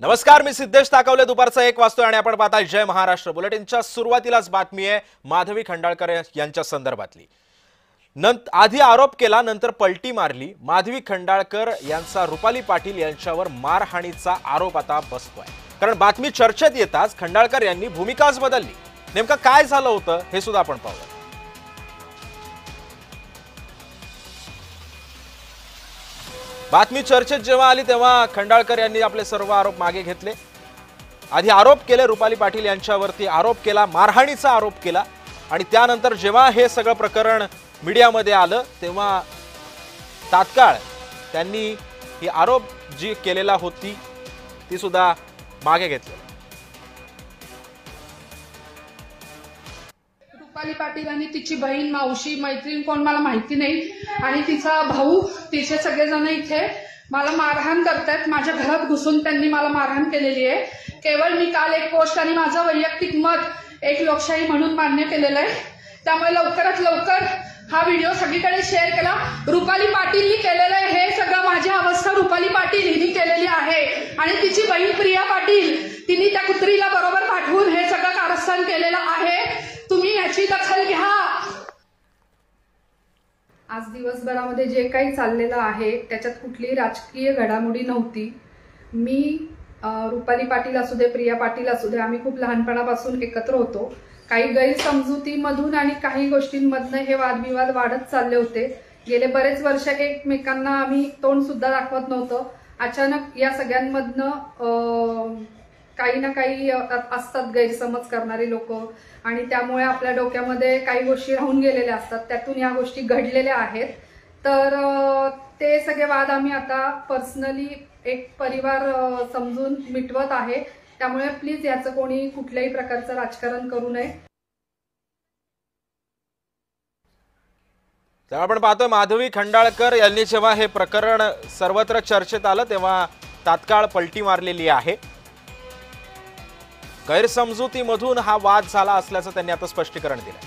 नमस्कार, मी सिद्धेश ताकवले. दुपारचा 1 वाजतोय आणि आपण पाहताय जय महाराष्ट्र बुलेटिनच्या सुरुवातीलाच बातमी आहे माधवी खंडाळकर यांच्या संदर्भातली. आधी आरोप केला, नंतर पलटी मारली. माधवी खंडाळकर यांचा रुपाली पाटील यांच्यावर मारहाणीचा आरोप आता बसतोय. कारण बातमी चर्चेत येताच खंडाळकर यांनी भूमिकाच बदलली. नेमकं काय झालं होतं हे सुद्धा आपण पाहूया. बातमी चर्चेत जेव्हा आली तेव्हा खंडाळकर यांनी आपले सर्व आरोप मागे घेतले. आधी आरोप केले, रुपाली पाटील यांच्यावरती आरोप केला, मारहाणीचा आरोप केला आणि त्यानंतर जेव्हा हे सगळं प्रकरण मीडियामध्ये आलं तेव्हा तात्काळ त्यांनी ही आरोप जी केलेला होती ती सुद्धा मागे घेतली. रुपाली पाटील आणि तिची बहीण, मावशी, मैत्रीण कोण मला माहिती नाही आणि तिचा भाऊ, तिचे सगळेजण इथे मला मारहाण करतात. माझ्या घरात घुसून त्यांनी मला मारहाण केलेली आहे. केवळ मी काल एक पोस्ट आणि माझं वैयक्तिक मत एक लोकशाही म्हणून मान्य केलेलं आहे. त्यामुळे लवकरात लवकर हा व्हिडिओ सगळीकडे शेअर केला. रुपाली पाटीलनी केलेलं आहे हे सगळं. माझी अवस्था रुपाली पाटील हिने केलेली आहे आणि तिची बहीण प्रिया पाटील तिने त्या कुत्रीला बरोबर पाठवून हे सगळं कारस्थान केलेलं आहे. तुम्ही याची दखल घ्या. आज दिवसभरामध्ये जे काही चाललेलं आहे त्याच्यात कुठलीही राजकीय घडामोडी नव्हती. मी रुपाली पाटील असू दे, प्रिया पाटील असू दे, आम्ही खूप लहानपणापासून एकत्र होतो. काही गैरसमजुतीमधून आणि काही गोष्टींमधनं हे वादविवाद वाढत चालले होते. गेले बरेच वर्ष एकमेकांना आम्ही तोंड सुद्धा दाखवत नव्हतो. अचानक या सगळ्यांमधनं काही ना काही असतात गैरसमज करणारे लोक आणि त्यामुळे आपल्या डोक्यामध्ये काही गोष्टी राहून गेलेल्या असतात. त्यातून या गोष्टी घडलेल्या आहेत. तर ते सगळे वाद आम्ही आता पर्सनली एक परिवार समजून मिटवत आहे. त्यामुळे प्लीज याचं कोणी कुठल्याही प्रकारचं राजकारण करू नये. तेव्हा आपण पाहतोय माधवी खंडाळकर यांनी जेव्हा हे प्रकरण सर्वत्र चर्चेत आलं तेव्हा तात्काळ पलटी मारलेली आहे. गैरसमजुतीमधून हा वाद झाला असल्याचं त्यांनी आता स्पष्टीकरण दिलं.